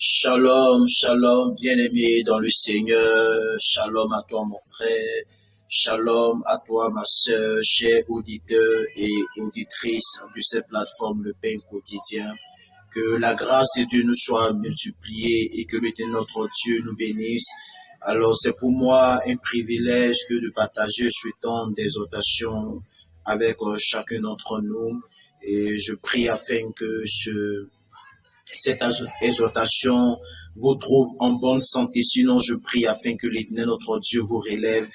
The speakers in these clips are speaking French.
Shalom, shalom, bien-aimé dans le Seigneur. Shalom à toi, mon frère. Shalom à toi, ma sœur, chers auditeurs et auditrices de cette plateforme Le Pain Quotidien. Que la grâce de Dieu nous soit multipliée et que l'Éternel notre Dieu nous bénisse. Alors, c'est pour moi un privilège que de partager ce temps d'exhortation avec chacun d'entre nous. Et je prie afin que cette exhortation vous trouve en bonne santé. Sinon, je prie afin que l'Éternel, notre Dieu, vous relève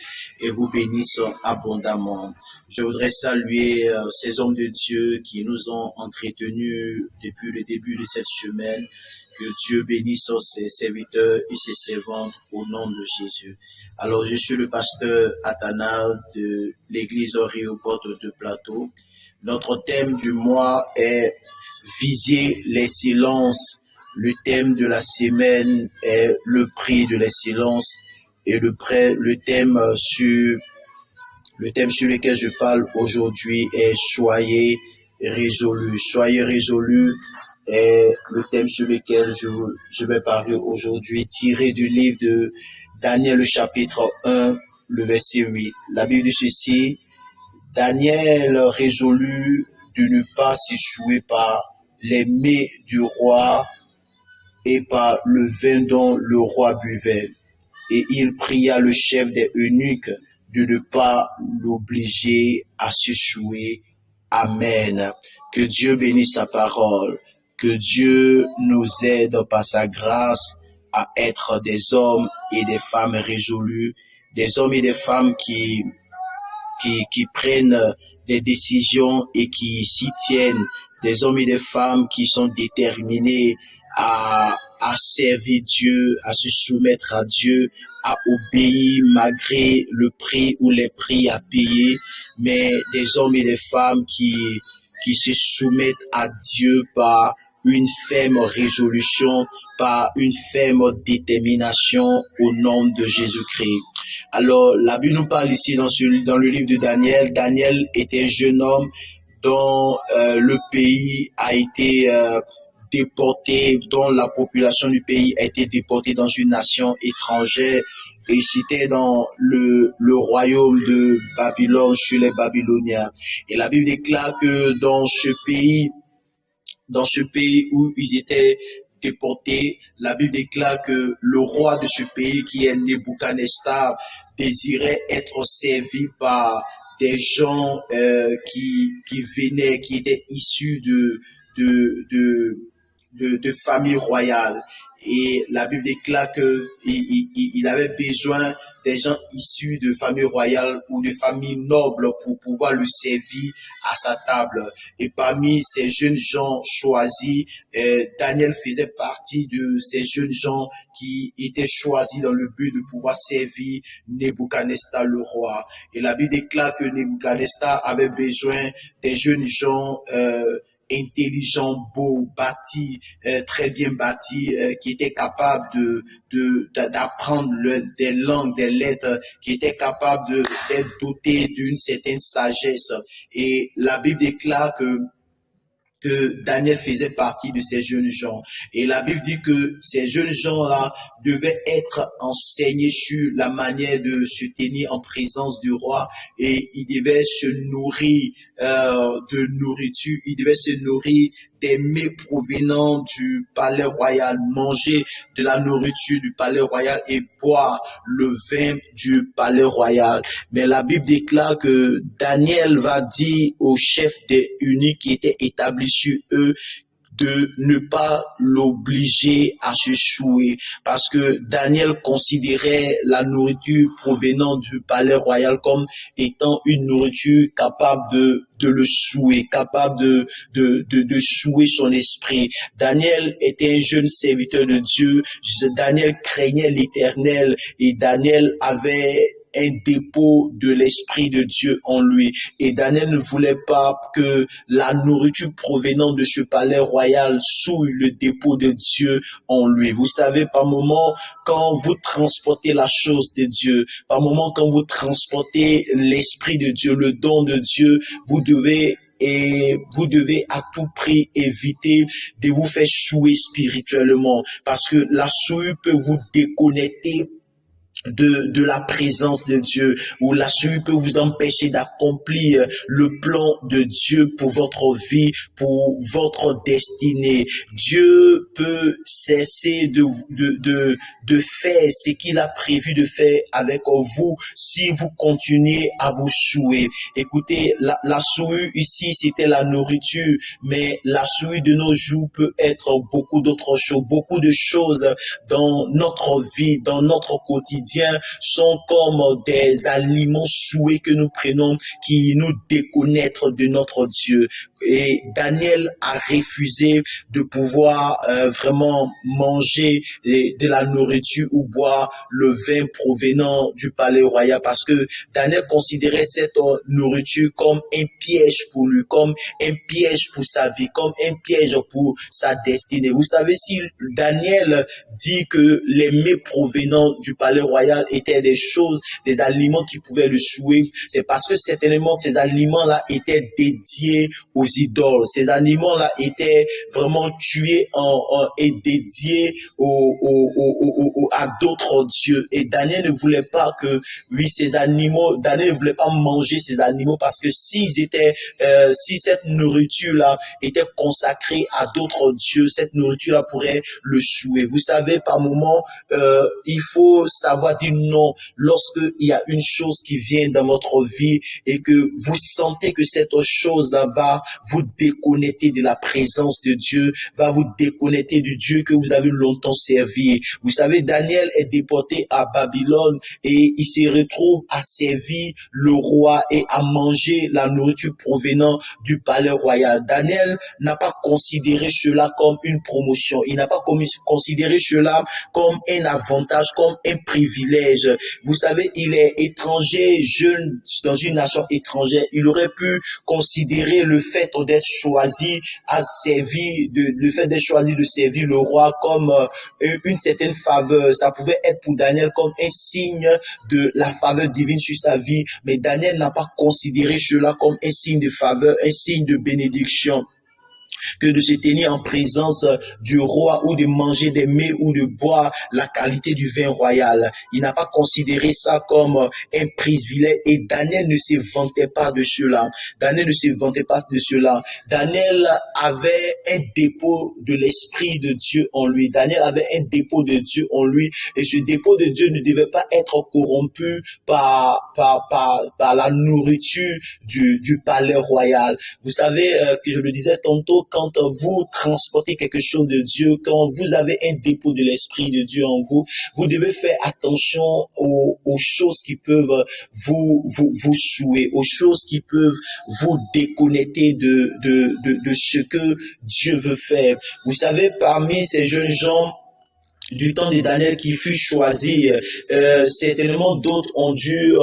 et vous bénisse abondamment. Je voudrais saluer ces hommes de Dieu qui nous ont entretenus depuis le début de cette semaine. Que Dieu bénisse ses serviteurs et ses servantes au nom de Jésus. Alors, je suis le pasteur Athanase de l'église Réhoboth de Plateau. Notre thème du mois est viser l'excellence. Le thème de la semaine est le prix de l'excellence et le thème sur lequel je parle aujourd'hui est soyez résolus. Soyez résolus est le thème sur lequel je vais parler aujourd'hui, tiré du livre de Daniel, le chapitre 1, le verset 8. La Bible dit ceci: Daniel résolut de ne pas s'échouer par les mets du roi et par le vin dont le roi buvait. Et il pria le chef des eunuques de ne pas l'obliger à s'échouer. Amen. Que Dieu bénisse sa parole. Que Dieu nous aide par sa grâce à être des hommes et des femmes résolus, des hommes et des femmes qui prennent des décisions et qui s'y tiennent, des hommes et des femmes qui sont déterminés à servir Dieu, à se soumettre à Dieu, à obéir malgré le prix ou les prix à payer, mais des hommes et des femmes qui se soumettent à Dieu par une ferme résolution, par une ferme détermination au nom de Jésus-Christ. Alors, la Bible nous parle ici dans le livre de Daniel. Daniel était un jeune homme dont le pays a été déporté, dont la population du pays a été déportée dans une nation étrangère. Et c'était dans le royaume de Babylone, chez les Babyloniens. Et la Bible déclare que dans ce pays où ils étaient déportés, la Bible déclare que le roi de ce pays, qui est Nebuchadnezzar, désirait être servi par des gens qui venaient, qui étaient issus de familles royales. Et la Bible déclare que il avait besoin des gens issus de familles royales ou de familles nobles pour pouvoir le servir à sa table. Et parmi ces jeunes gens choisis, Daniel faisait partie de ces jeunes gens qui étaient choisis dans le but de pouvoir servir Nebuchadnezzar le roi. Et la Bible déclare que Nebuchadnezzar avait besoin des jeunes gens intelligents, beaux, bâtis, très bien bâtis, qui étaient capables d'apprendre des langues, des lettres, qui étaient capables d'être dotés d'une certaine sagesse. Et la Bible déclare que que Daniel faisait partie de ces jeunes gens. Et la Bible dit que ces jeunes gens-là devaient être enseignés sur la manière de se tenir en présence du roi et ils devaient se nourrir de nourriture, ils devaient se nourrir des mets provenant du palais royal, manger de la nourriture du palais royal et boire le vin du palais royal. Mais la Bible déclare que Daniel va dire au chef des eunuques qui étaient établis sur eux de ne pas l'obliger à se souiller parce que Daniel considérait la nourriture provenant du palais royal comme étant une nourriture capable de le souiller, capable de souiller son esprit. Daniel était un jeune serviteur de Dieu. Daniel craignait l'Éternel et Daniel avait un dépôt de l'Esprit de Dieu en lui. Et Daniel ne voulait pas que la nourriture provenant de ce palais royal souille le dépôt de Dieu en lui. Vous savez, par moment, quand vous transportez la chose de Dieu, par moment, quand vous transportez l'Esprit de Dieu, le don de Dieu, vous devez à tout prix éviter de vous faire souiller spirituellement parce que la souille peut vous déconnecter de la présence de Dieu, ou la souille peut vous empêcher d'accomplir le plan de Dieu pour votre vie, pour votre destinée. Dieu peut cesser de faire ce qu'il a prévu de faire avec vous si vous continuez à vous souiller. Écoutez, la souille ici, c'était la nourriture, mais la souille de nos jours peut être beaucoup d'autres choses, beaucoup de choses dans notre vie, dans notre quotidien sont comme des aliments souillés que nous prenons qui nous déconnectent de notre Dieu. Et Daniel a refusé de pouvoir vraiment manger de la nourriture ou boire le vin provenant du palais royal parce que Daniel considérait cette nourriture comme un piège pour lui, comme un piège pour sa vie, comme un piège pour sa destinée. Vous savez, si Daniel dit que les mets provenant du palais royal étaient des choses, des aliments qui pouvaient le souiller, c'est parce que certainement ces aliments-là étaient dédiés aux idoles. Ces aliments-là étaient vraiment tués et dédiés à d'autres dieux. Et Daniel ne voulait pas que, oui, ces animaux, Daniel ne voulait pas manger ces animaux parce que si cette nourriture-là était consacrée à d'autres dieux, cette nourriture-là pourrait le souiller. Vous savez, par moment, il faut savoir dire non lorsque il y a une chose qui vient dans votre vie et que vous sentez que cette chose va vous déconnecter de la présence de Dieu, va vous déconnecter du Dieu que vous avez longtemps servi. Vous savez, Daniel est déporté à Babylone et il se retrouve à servir le roi et à manger la nourriture provenant du palais royal. Daniel n'a pas considéré cela comme une promotion. Il n'a pas considéré cela comme un avantage, comme un privilège. Vous savez, il est étranger, jeune, dans une nation étrangère. Il aurait pu considérer le fait d'être choisi à servir, le fait d'être choisi de servir le roi comme une certaine faveur. Ça pouvait être pour Daniel comme un signe de la faveur divine sur sa vie, mais Daniel n'a pas considéré cela comme un signe de faveur, un signe de bénédiction, que de se tenir en présence du roi ou de manger des mets ou de boire la qualité du vin royal. Il n'a pas considéré ça comme un privilège et Daniel ne se vantait pas de cela. Daniel ne se vantait pas de cela. Daniel avait un dépôt de l'Esprit de Dieu en lui. Daniel avait un dépôt de Dieu en lui et ce dépôt de Dieu ne devait pas être corrompu par la nourriture du palais royal. Vous savez que je le disais tantôt, quand vous transportez quelque chose de Dieu, quand vous avez un dépôt de l'Esprit de Dieu en vous, vous devez faire attention aux choses qui peuvent vous souiller, aux choses qui peuvent vous déconnecter de ce que Dieu veut faire. Vous savez, parmi ces jeunes gens du temps de Daniel qui fut choisi, certainement d'autres ont dû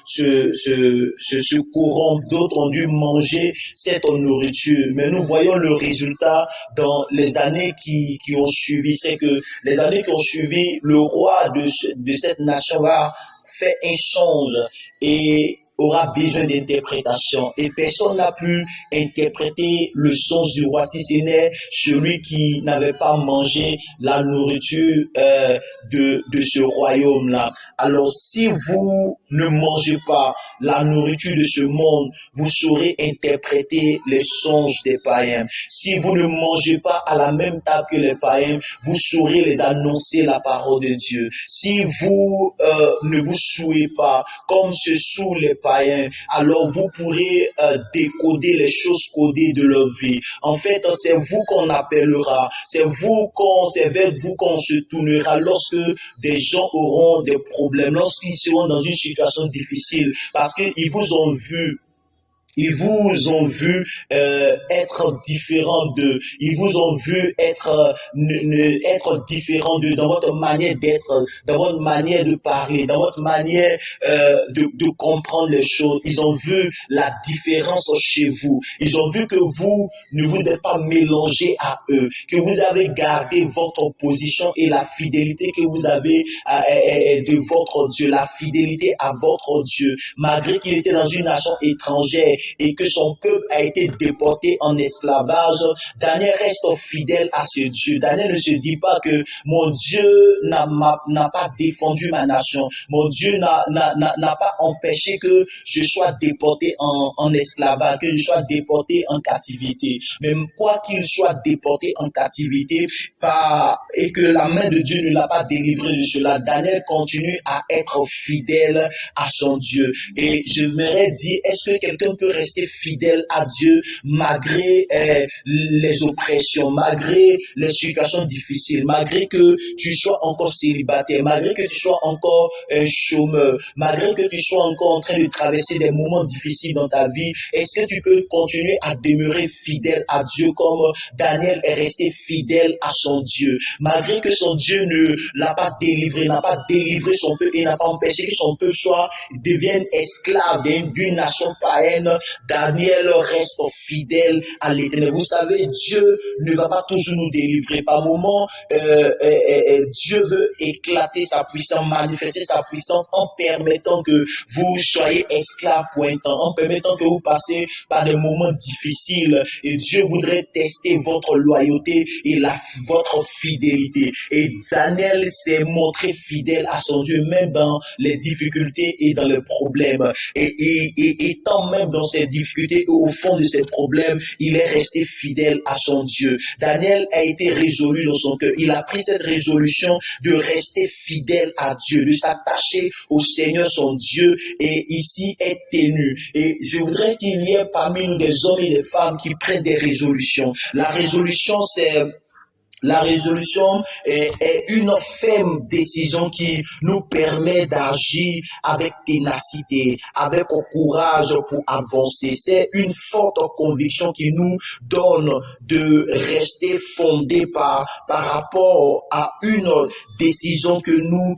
se corrompre, d'autres ont dû manger cette nourriture. Mais nous voyons le résultat dans les années qui ont suivi. C'est que les années qui ont suivi, le roi de cette nation va faire un songe et aura besoin d'interprétation et personne n'a pu interpréter le sens du roi si ce n'est celui qui n'avait pas mangé la nourriture de ce royaume-là. Alors si vous ne mangez pas la nourriture de ce monde, vous saurez interpréter les songes des païens. Si vous ne mangez pas à la même table que les païens, vous saurez les annoncer la parole de Dieu. Si vous ne vous souillez pas comme se souillent les païens, alors vous pourrez décoder les choses codées de leur vie. En fait, c'est vous qu'on appellera, c'est vers vous qu'on se tournera lorsque des gens auront des problèmes, lorsqu'ils seront dans une situation difficile, parce qu'ils vous ont vu. Ils vous ont vu être différents d'eux. Ils vous ont vu être différents d'eux dans votre manière d'être, dans votre manière de parler, dans votre manière de comprendre les choses. Ils ont vu la différence chez vous. Ils ont vu que vous ne vous êtes pas mélangé à eux, que vous avez gardé votre position et la fidélité que vous avez de votre Dieu, la fidélité à votre Dieu, malgré qu'il était dans une nation étrangère et que son peuple a été déporté en esclavage. Daniel reste fidèle à ce Dieu. Daniel ne se dit pas que mon Dieu n'a pas défendu ma nation. Mon Dieu n'a pas empêché que je sois déporté en esclavage, que je sois déporté en captivité. Même quoi qu'il soit déporté en captivité et que la main de Dieu ne l'a pas délivré de cela, Daniel continue à être fidèle à son Dieu. Et je m'aurais dit, est-ce que quelqu'un peut rester fidèle à Dieu malgré les oppressions, malgré les situations difficiles, malgré que tu sois encore célibataire, malgré que tu sois encore chômeur, malgré que tu sois encore en train de traverser des moments difficiles dans ta vie? Est-ce que tu peux continuer à demeurer fidèle à Dieu comme Daniel est resté fidèle à son Dieu, malgré que son Dieu ne l'a pas délivré, n'a pas délivré son peuple et n'a pas empêché que son peuple devienne esclave d'une nation païenne? Daniel reste fidèle à l'Éternel. Vous savez, Dieu ne va pas toujours nous délivrer. Par moments, Dieu veut éclater sa puissance, manifester sa puissance en permettant que vous soyez esclaves pour un temps, en permettant que vous passez par des moments difficiles. Et Dieu voudrait tester votre loyauté et votre fidélité. Et Daniel s'est montré fidèle à son Dieu, même dans les difficultés et dans les problèmes. Et étant même dans ces difficultés, au fond de ces problèmes, il est resté fidèle à son Dieu. Daniel a été résolu dans son cœur. Il a pris cette résolution de rester fidèle à Dieu, de s'attacher au Seigneur son Dieu, et ici est tenu. Et je voudrais qu'il y ait parmi nous des hommes et des femmes qui prennent des résolutions. La résolution est une ferme décision qui nous permet d'agir avec ténacité, avec courage pour avancer. C'est une forte conviction qui nous donne de rester fondé par rapport à une décision que nous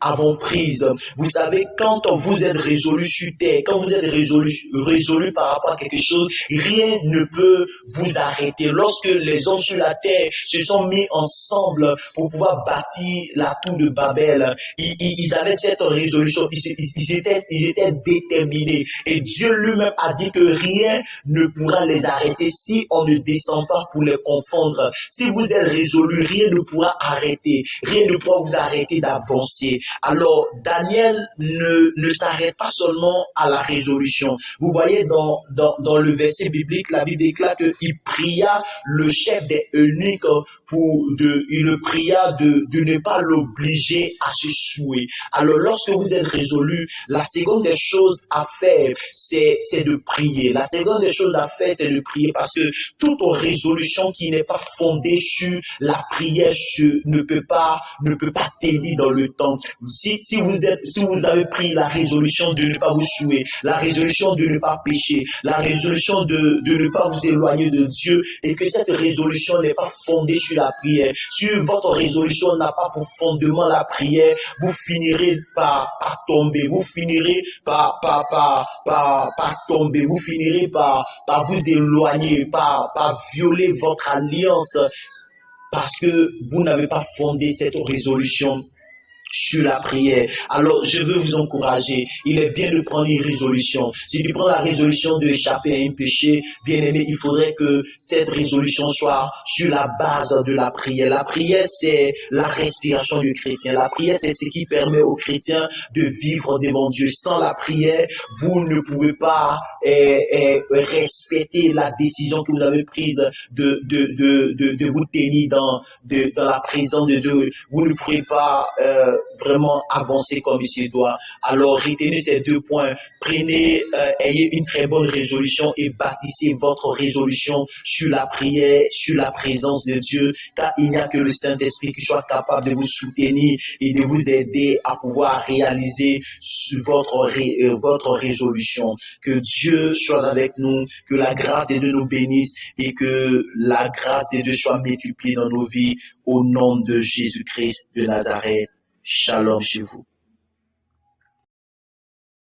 avons prise. Vous savez, quand vous êtes résolu sur terre, quand vous êtes résolu par rapport à quelque chose, rien ne peut vous arrêter. Lorsque les hommes sur la terre se sont mis ensemble pour pouvoir bâtir la tour de Babel, ils avaient cette résolution, ils étaient déterminés. Et Dieu lui-même a dit que rien ne pourra les arrêter si on ne descend pas pour les confondre. Si vous êtes résolu, rien ne pourra arrêter. Rien ne pourra vous arrêter d'avancer. Alors, Daniel ne s'arrête pas seulement à la résolution. Vous voyez dans le verset biblique, la Bible déclare qu'il pria le chef des eunuques il le pria de ne pas l'obliger à se souiller. Alors, lorsque vous êtes résolu, la seconde des choses à faire, c'est de prier. La seconde des choses à faire, c'est de prier, parce que toute résolution qui n'est pas fondée sur la prière ne peut pas tenir dans le temps. Si vous avez pris la résolution de ne pas vous souiller, la résolution de ne pas pécher, la résolution de ne pas vous éloigner de Dieu, et que cette résolution n'est pas fondée sur la prière, si votre résolution n'a pas pour fondement la prière, vous finirez par tomber, vous finirez par tomber, vous finirez par vous éloigner, par violer votre alliance, parce que vous n'avez pas fondé cette résolution sur la prière. Alors, je veux vous encourager. Il est bien de prendre une résolution. Si tu prends la résolution d'échapper à un péché, bien aimé, il faudrait que cette résolution soit sur la base de la prière. La prière, c'est la respiration du chrétien. La prière, c'est ce qui permet aux chrétiens de vivre devant Dieu. Sans la prière, vous ne pouvez pas respecter la décision que vous avez prise de vous tenir dans la présence de Dieu. Vous ne pourrez pas vraiment avancer comme il se doit. Alors retenez ces 2 points. Prenez, ayez une très bonne résolution et bâtissez votre résolution sur la prière, sur la présence de Dieu, car il n'y a que le Saint-Esprit qui soit capable de vous soutenir et de vous aider à pouvoir réaliser votre résolution. Que Dieu soit avec nous, que la grâce de Dieu nous bénisse et que la grâce de Dieu soit multipliée dans nos vies au nom de Jésus-Christ de Nazareth. Shalom chez vous.